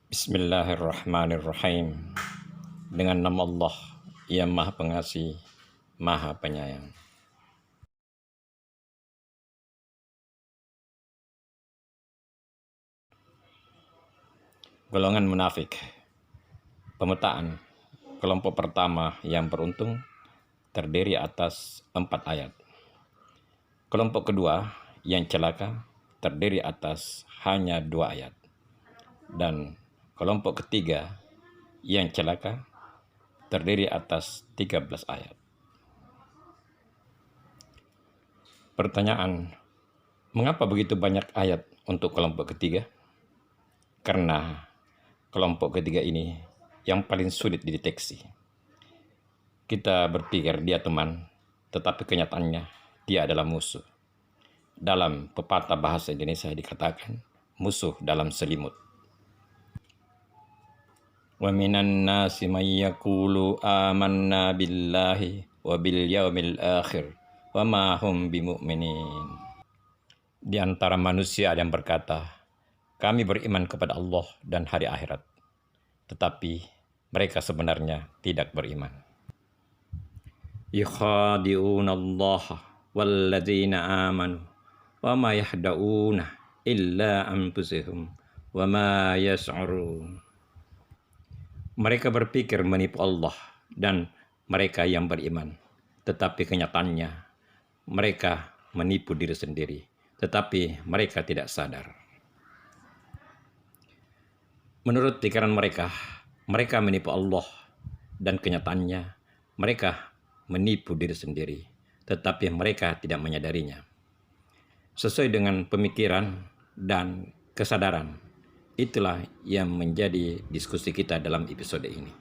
Bismillahirrahmanirrahim. Dengan nama Allah yang Maha Pengasih, Maha Penyayang. Golongan munafik. Pemetaan. Kelompok pertama yang beruntung terdiri atas 4 ayat. Kelompok kedua yang celaka terdiri atas hanya 2 ayat. Dan kelompok ketiga yang celaka terdiri atas 13 ayat. Pertanyaan, mengapa begitu banyak ayat untuk kelompok ketiga? Karena kelompok ketiga ini yang paling sulit dideteksi. Kita berpikir dia teman, tetapi kenyataannya dia adalah musuh. Dalam pepatah bahasa Indonesia dikatakan, musuh dalam selimut. Wa minan nasi may yaqulu amanna billahi wa bil yaumil akhir wa ma hum bimu'minin. Di antara manusia ada yang berkata, kami beriman kepada Allah dan hari akhirat, tetapi mereka sebenarnya tidak beriman. Yukhadi'una Allah walladzina amanu wa ma yahda'una illa anfusihum wa ma yash'urun. Mereka berpikir menipu Allah dan mereka yang beriman, tetapi kenyataannya mereka menipu diri sendiri, tetapi mereka tidak sadar. Menurut pikiran mereka menipu Allah dan kenyataannya mereka menipu diri sendiri, tetapi mereka tidak menyadarinya. Sesuai dengan pemikiran dan kesadaran, itulah yang menjadi diskusi kita dalam episode ini.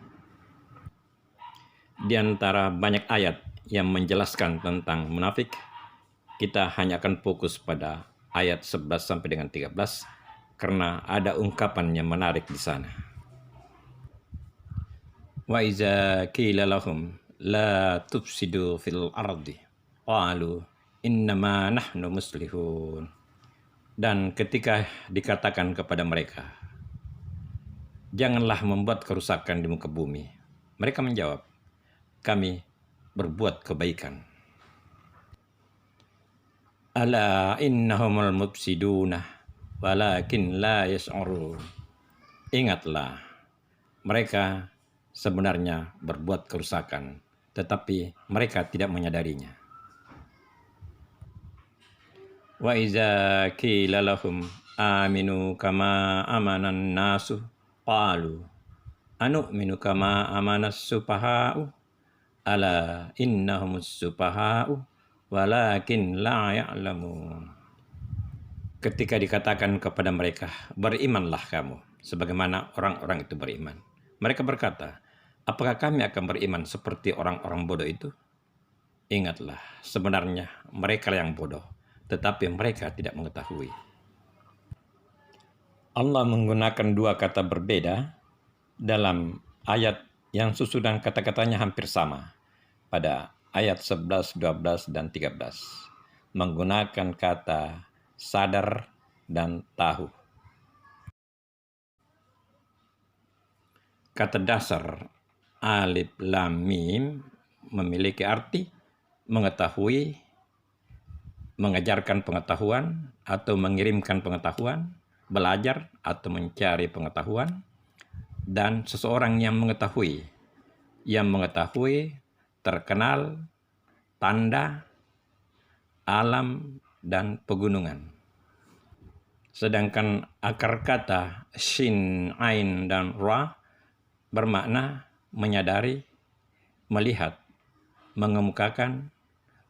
Di antara banyak ayat yang menjelaskan tentang munafik, kita hanya akan fokus pada ayat 11 sampai dengan 13 karena ada ungkapan yang menarik di sana. Wa iza qila lahum la tufsidu fil ardi qalu innama nahnu muslihun. Dan ketika dikatakan kepada mereka, janganlah membuat kerusakan di muka bumi, mereka menjawab, kami berbuat kebaikan. Ala innahumul mufsiduna walakin la yash'urun. Ingatlah, mereka sebenarnya berbuat kerusakan, tetapi mereka tidak menyadarinya. Wa iza qila lahum aminu kama amanan nasu qalu anu'minu kama amanas supaha'u ala innahumus supaha'u walakin la ya'lamun. Ketika dikatakan kepada mereka, berimanlah kamu sebagaimana orang-orang itu beriman, mereka berkata, apakah kami akan beriman seperti orang-orang bodoh itu? Ingatlah, sebenarnya mereka yang bodoh, tetapi mereka tidak mengetahui. Allah menggunakan 2 kata berbeda dalam ayat yang susunan kata-katanya hampir sama pada ayat 11, 12, dan 13. Menggunakan kata sadar dan tahu. Kata dasar alif lam mim memiliki arti mengetahui, mengajarkan pengetahuan atau mengirimkan pengetahuan, belajar atau mencari pengetahuan, dan seseorang yang mengetahui terkenal, tanda, alam, dan pegunungan. Sedangkan akar kata shin, ain, dan ra bermakna menyadari, melihat, mengemukakan,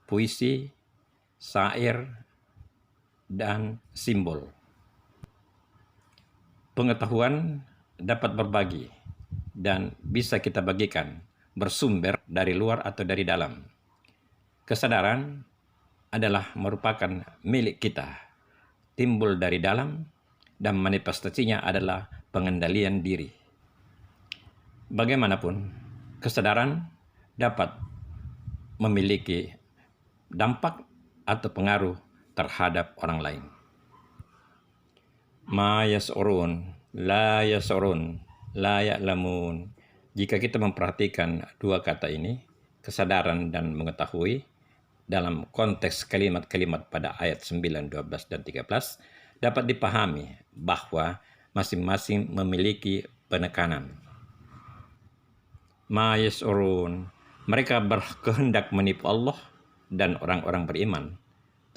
puisi, syair, dan simbol. Pengetahuan dapat berbagi dan bisa kita bagikan bersumber dari luar atau dari dalam. Kesadaran adalah merupakan milik kita, timbul dari dalam, dan manifestasinya adalah pengendalian diri. Bagaimanapun, kesadaran dapat memiliki dampak atau pengaruh terhadap orang lain. Ma yas'urun la yasurun, la ya'lamun. Jika kita memperhatikan dua kata ini, kesadaran dan mengetahui, dalam konteks kalimat-kalimat pada ayat 9, 12, dan 13, dapat dipahami bahwa masing-masing memiliki penekanan. Ma yasurun, mereka berkehendak menipu Allah dan orang-orang beriman.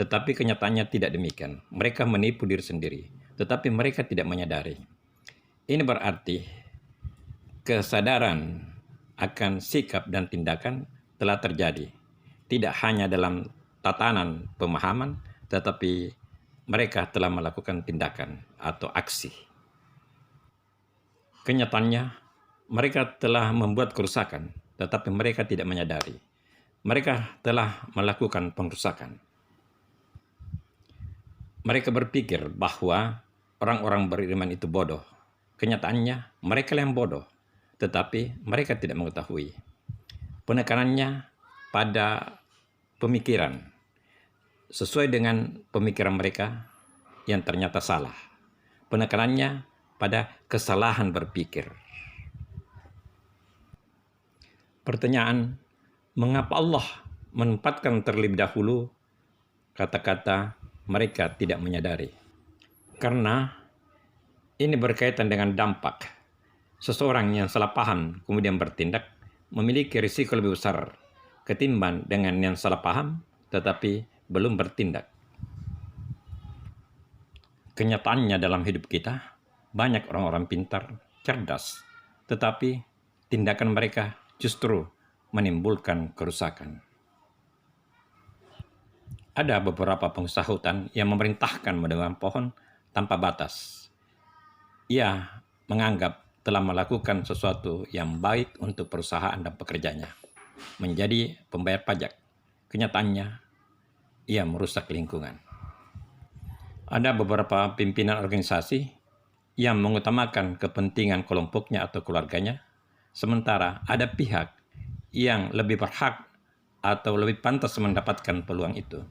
Tetapi kenyataannya tidak demikian. Mereka menipu diri sendiri, tetapi mereka tidak menyadari. Ini berarti kesadaran akan sikap dan tindakan telah terjadi. Tidak hanya dalam tatanan pemahaman, tetapi mereka telah melakukan tindakan atau aksi. Kenyataannya, mereka telah membuat kerusakan, tetapi mereka tidak menyadari. Mereka telah melakukan pengrusakan. Mereka berpikir bahwa orang-orang beriman itu bodoh. Kenyataannya, mereka yang bodoh, tetapi mereka tidak mengetahui. Penekanannya pada pemikiran, sesuai dengan pemikiran mereka yang ternyata salah. Penekanannya pada kesalahan berpikir. Pertanyaan, mengapa Allah menempatkan terlebih dahulu kata-kata mereka tidak menyadari? Karena ini berkaitan dengan dampak. Seseorang yang salah paham kemudian bertindak memiliki risiko lebih besar ketimbang dengan yang salah paham tetapi belum bertindak. Kenyataannya dalam hidup kita, banyak orang-orang pintar, cerdas, tetapi tindakan mereka justru menimbulkan kerusakan. Ada beberapa pengusaha hutan yang memerintahkan menebang pohon tanpa batas. Ia menganggap telah melakukan sesuatu yang baik untuk perusahaan dan pekerjanya, menjadi pembayar pajak. Kenyataannya, ia merusak lingkungan. Ada beberapa pimpinan organisasi yang mengutamakan kepentingan kelompoknya atau keluarganya, sementara ada pihak yang lebih berhak atau lebih pantas mendapatkan peluang itu.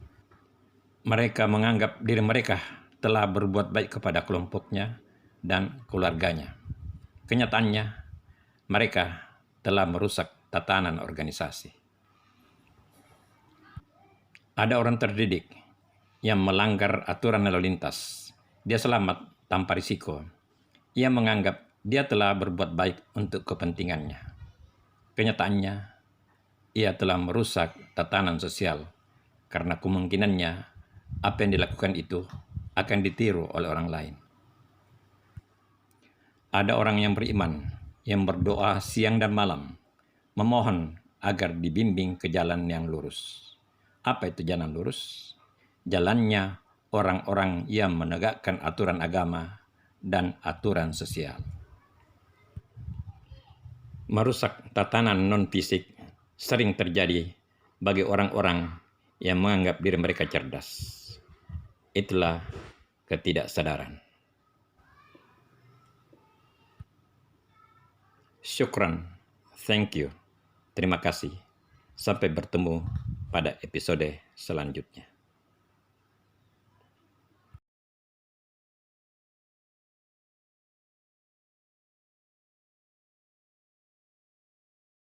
Mereka menganggap diri mereka telah berbuat baik kepada kelompoknya dan keluarganya. Kenyataannya, mereka telah merusak tatanan organisasi. Ada orang terdidik yang melanggar aturan lalu lintas. Dia selamat tanpa risiko. Ia menganggap dia telah berbuat baik untuk kepentingannya. Kenyataannya, ia telah merusak tatanan sosial karena kemungkinannya apa yang dilakukan itu akan ditiru oleh orang lain. Ada orang yang beriman yang berdoa siang dan malam, memohon agar dibimbing ke jalan yang lurus. Apa itu jalan lurus? Jalannya orang-orang yang menegakkan aturan agama dan aturan sosial. Merusak tatanan non-fisik sering terjadi bagi orang-orang yang menganggap diri mereka cerdas. Itulah ketidaksadaran. Syukran, thank you, terima kasih. Sampai bertemu pada episode selanjutnya.